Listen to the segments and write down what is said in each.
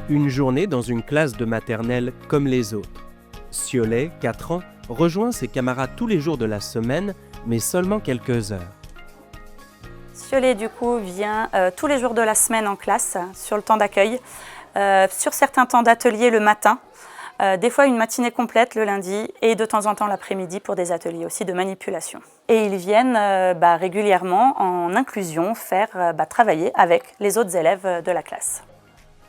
Une journée dans une classe de maternelle comme les autres. Siolet, 4 ans, rejoint ses camarades tous les jours de la semaine, mais seulement quelques heures. Siolet, du coup, vient tous les jours de la semaine en classe, sur le temps d'accueil, sur certains temps d'atelier le matin, des fois une matinée complète le lundi et de temps en temps l'après-midi pour des ateliers aussi de manipulation. Et ils viennent régulièrement en inclusion faire travailler avec les autres élèves de la classe.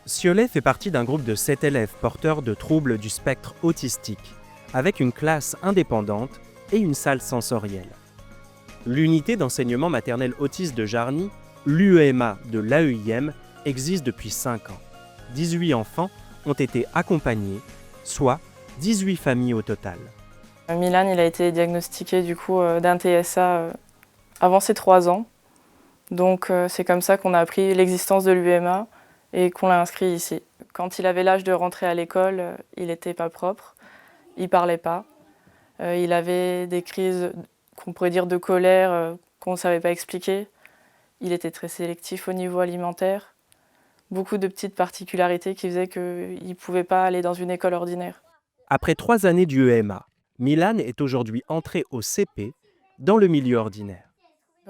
Siolet fait partie d'un groupe de 7 élèves porteurs de troubles du spectre autistique, avec une classe indépendante et une salle sensorielle. L'unité d'enseignement maternel autiste de Jarny, l'UEMA de l'AEIM, existe depuis 5 ans. 18 enfants ont été accompagnés, soit 18 familles au total. Milan, il a été diagnostiqué du coup d'un TSA avant ses 3 ans. Donc c'est comme ça qu'on a appris l'existence de l'UEMA et qu'on l'a inscrit ici. Quand il avait l'âge de rentrer à l'école, il n'était pas propre, il ne parlait pas. Il avait des crises qu'on pourrait dire de colère, qu'on ne savait pas expliquer. Il était très sélectif au niveau alimentaire. Beaucoup de petites particularités qui faisaient qu'il ne pouvait pas aller dans une école ordinaire. Après 3 années d'UEMA, Milan est aujourd'hui entré au CP dans le milieu ordinaire.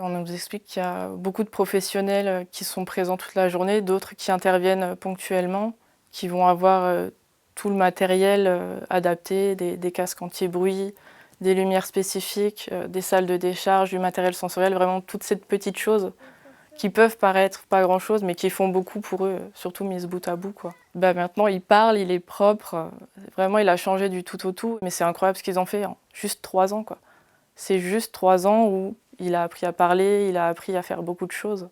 On nous explique qu'il y a beaucoup de professionnels qui sont présents toute la journée, d'autres qui interviennent ponctuellement, qui vont avoir tout le matériel adapté, des casques anti-bruit, des lumières spécifiques, des salles de décharge, du matériel sensoriel, vraiment toutes ces petites choses qui peuvent paraître pas grand-chose, mais qui font beaucoup pour eux, surtout mises bout à bout, quoi. Maintenant, il parle, il est propre, vraiment, il a changé du tout au tout. Mais c'est incroyable ce qu'ils ont fait en juste 3 ans, quoi. C'est juste 3 ans où il a appris à parler, il a appris à faire beaucoup de choses.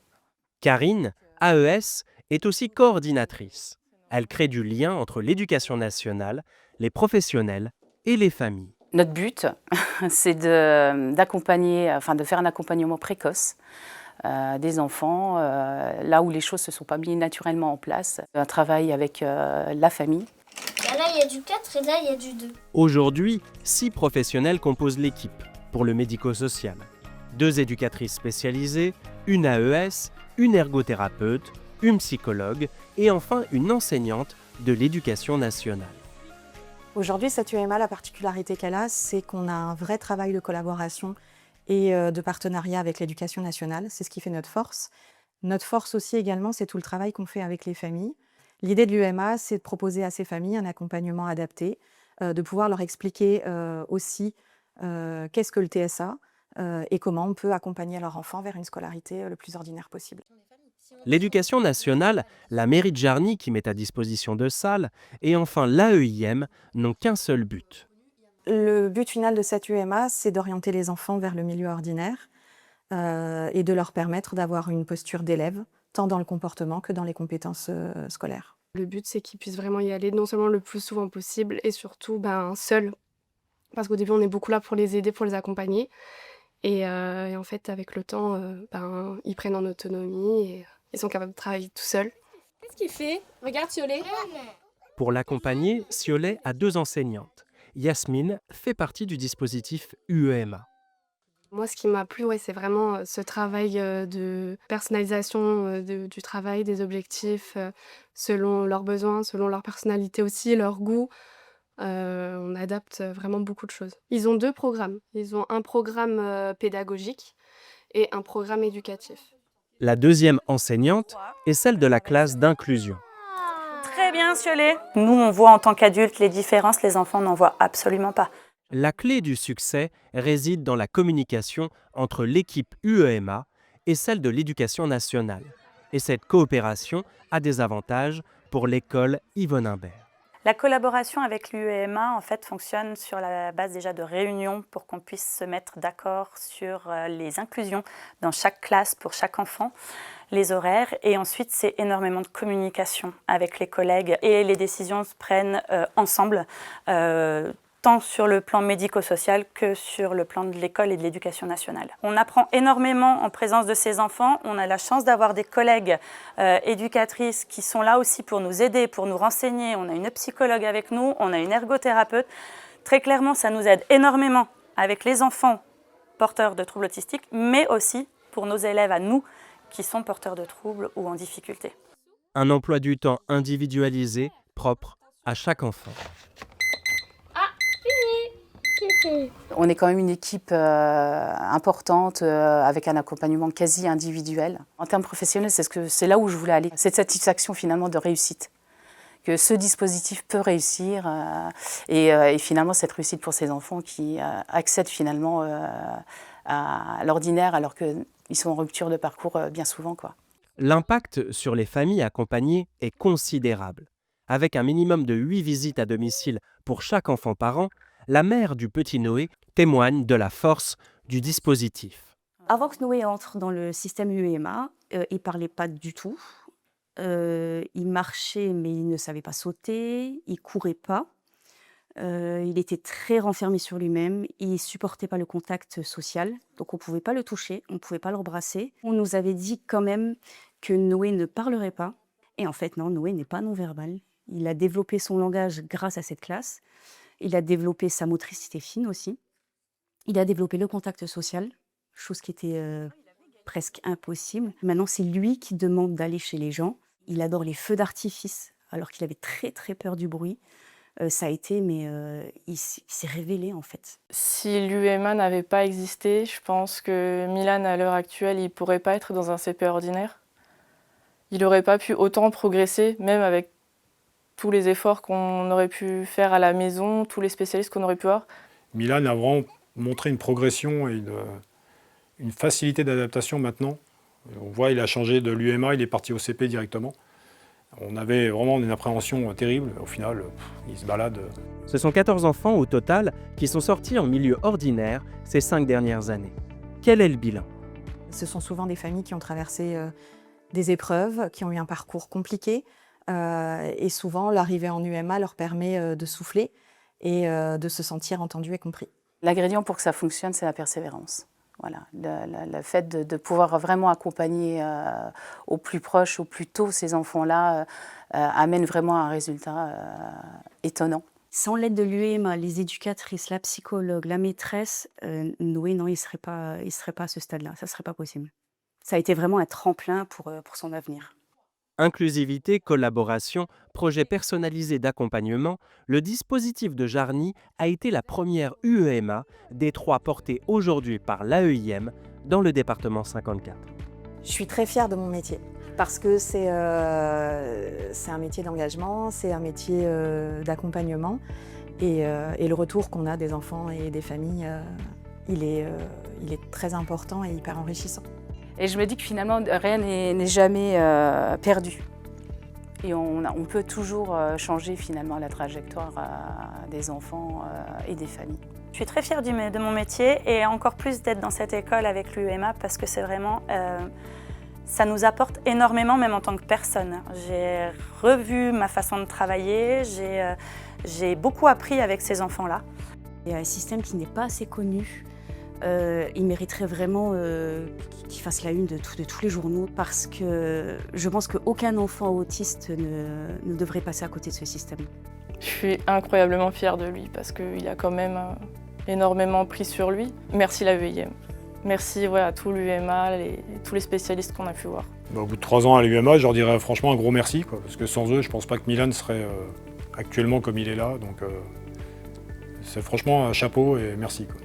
Karine, AES, est aussi coordinatrice. Elle crée du lien entre l'éducation nationale, les professionnels et les familles. Notre but, c'est d'accompagner, de faire un accompagnement précoce des enfants, là où les choses ne se sont pas mises naturellement en place. Un travail avec la famille. Là, il y a du 4 et là, il y a du 2. Aujourd'hui, 6 professionnels composent l'équipe pour le médico-social. 2 éducatrices spécialisées, une AES, une ergothérapeute, une psychologue et enfin une enseignante de l'éducation nationale. Aujourd'hui, cette UEMA, la particularité qu'elle a, c'est qu'on a un vrai travail de collaboration et de partenariat avec l'éducation nationale. C'est ce qui fait notre force. Notre force aussi également, c'est tout le travail qu'on fait avec les familles. L'idée de l'UEMA, c'est de proposer à ces familles un accompagnement adapté, de pouvoir leur expliquer aussi qu'est-ce que le TSA et comment on peut accompagner leur enfant vers une scolarité le plus ordinaire possible. L'éducation nationale, la mairie de Jarny qui met à disposition de salles et enfin l'AEIM n'ont qu'un seul but. Le but final de cette UEMA, c'est d'orienter les enfants vers le milieu ordinaire et de leur permettre d'avoir une posture d'élève, tant dans le comportement que dans les compétences scolaires. Le but, c'est qu'ils puissent vraiment y aller non seulement le plus souvent possible et surtout seuls. Parce qu'au début, on est beaucoup là pour les aider, pour les accompagner. Et en fait, avec le temps, ils prennent en autonomie et ils sont capables de travailler tout seuls. Qu'est-ce qu'il fait? Regarde Siolet. Pour l'accompagner, Siolet a 2 enseignantes. Yasmine fait partie du dispositif UEMA. Moi, ce qui m'a plu, c'est vraiment ce travail de personnalisation du travail, des objectifs, selon leurs besoins, selon leur personnalité aussi, leur goût. On adapte vraiment beaucoup de choses. Ils ont 2 programmes. Ils ont un programme pédagogique et un programme éducatif. La deuxième enseignante est celle de la classe d'inclusion. Très bien, Siolet. Nous, on voit en tant qu'adultes les différences, les enfants n'en voient absolument pas. La clé du succès réside dans la communication entre l'équipe UEMA et celle de l'éducation nationale. Et cette coopération a des avantages pour l'école Yvonne Imbert. La collaboration avec l'UEMA en fait, fonctionne sur la base déjà de réunions pour qu'on puisse se mettre d'accord sur les inclusions dans chaque classe pour chaque enfant, les horaires. Et ensuite, c'est énormément de communication avec les collègues. Et les décisions se prennent ensemble, tant sur le plan médico-social que sur le plan de l'école et de l'éducation nationale. On apprend énormément en présence de ces enfants. On a la chance d'avoir des collègues éducatrices qui sont là aussi pour nous aider, pour nous renseigner. On a une psychologue avec nous, on a une ergothérapeute. Très clairement, ça nous aide énormément avec les enfants porteurs de troubles autistiques, mais aussi pour nos élèves à nous qui sont porteurs de troubles ou en difficulté. Un emploi du temps individualisé, propre à chaque enfant. On est quand même une équipe importante avec un accompagnement quasi individuel. En termes professionnels, c'est là où je voulais aller. Cette satisfaction finalement de réussite, que ce dispositif peut réussir et finalement cette réussite pour ces enfants qui accèdent finalement à l'ordinaire alors qu'ils sont en rupture de parcours bien souvent, quoi. L'impact sur les familles accompagnées est considérable. Avec un minimum de 8 visites à domicile pour chaque enfant par an, la mère du petit Noé témoigne de la force du dispositif. Avant que Noé entre dans le système UEMA, il ne parlait pas du tout. Il marchait, mais il ne savait pas sauter, il ne courait pas. Il était très renfermé sur lui-même, il ne supportait pas le contact social, donc on ne pouvait pas le toucher, on ne pouvait pas le embrasser. On nous avait dit quand même que Noé ne parlerait pas. Et en fait, non, Noé n'est pas non-verbal. Il a développé son langage grâce à cette classe. Il a développé sa motricité fine aussi. Il a développé le contact social, chose qui était presque impossible. Maintenant, c'est lui qui demande d'aller chez les gens. Il adore les feux d'artifice, alors qu'il avait très très peur du bruit. Ça a été, mais il s'est révélé en fait. Si l'UEMA n'avait pas existé, je pense que Milan, à l'heure actuelle, il ne pourrait pas être dans un CP ordinaire. Il n'aurait pas pu autant progresser, même avec tous les efforts qu'on aurait pu faire à la maison, tous les spécialistes qu'on aurait pu avoir. Milan a vraiment montré une progression et une facilité d'adaptation maintenant. On voit, il a changé de l'UEMA, il est parti au CP directement. On avait vraiment une appréhension terrible. Au final, il se balade. Ce sont 14 enfants au total qui sont sortis en milieu ordinaire ces 5 dernières années. Quel est le bilan ? Ce sont souvent des familles qui ont traversé des épreuves, qui ont eu un parcours compliqué. Et souvent, l'arrivée en UEMA leur permet de souffler et de se sentir entendu et compris. L'ingrédient pour que ça fonctionne, c'est la persévérance. Voilà, le fait de pouvoir vraiment accompagner au plus proche, au plus tôt ces enfants-là amène vraiment un résultat étonnant. Sans l'aide de l'UEMA, les éducatrices, la psychologue, la maîtresse, Noé, non, il ne serait pas à ce stade-là, ça ne serait pas possible. Ça a été vraiment un tremplin pour son avenir. Inclusivité, collaboration, projet personnalisé d'accompagnement, le dispositif de Jarny a été la première UEMA des 3 portées aujourd'hui par l'AEIM dans le département 54. Je suis très fière de mon métier parce que c'est un métier d'engagement, c'est un métier d'accompagnement et le retour qu'on a des enfants et des familles, il est très important et hyper enrichissant. Et je me dis que finalement, rien n'est jamais perdu. Et on peut toujours changer finalement la trajectoire des enfants et des familles. Je suis très fière de mon métier et encore plus d'être dans cette école avec l'UEMA parce que c'est vraiment, ça nous apporte énormément même en tant que personne. J'ai revu ma façon de travailler, j'ai beaucoup appris avec ces enfants-là. Il y a un système qui n'est pas assez connu. Il mériterait vraiment qu'il fasse la une de tous les journaux parce que je pense qu'aucun enfant autiste ne devrait passer à côté de ce système. Je suis incroyablement fière de lui parce qu'il a quand même énormément pris sur lui. Merci l'AEIM. Merci à tout l'UEMA et tous les spécialistes qu'on a pu voir. Au bout de 3 ans à l'UEMA, je leur dirais franchement un gros merci, quoi, parce que sans eux, je ne pense pas que Milan serait actuellement comme il est là. Donc c'est franchement un chapeau et merci, quoi.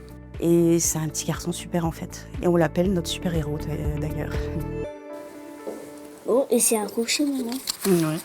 Et c'est un petit garçon super en fait. Et on l'appelle notre super-héros d'ailleurs. Oh, et c'est un rocher maintenant. Ouais.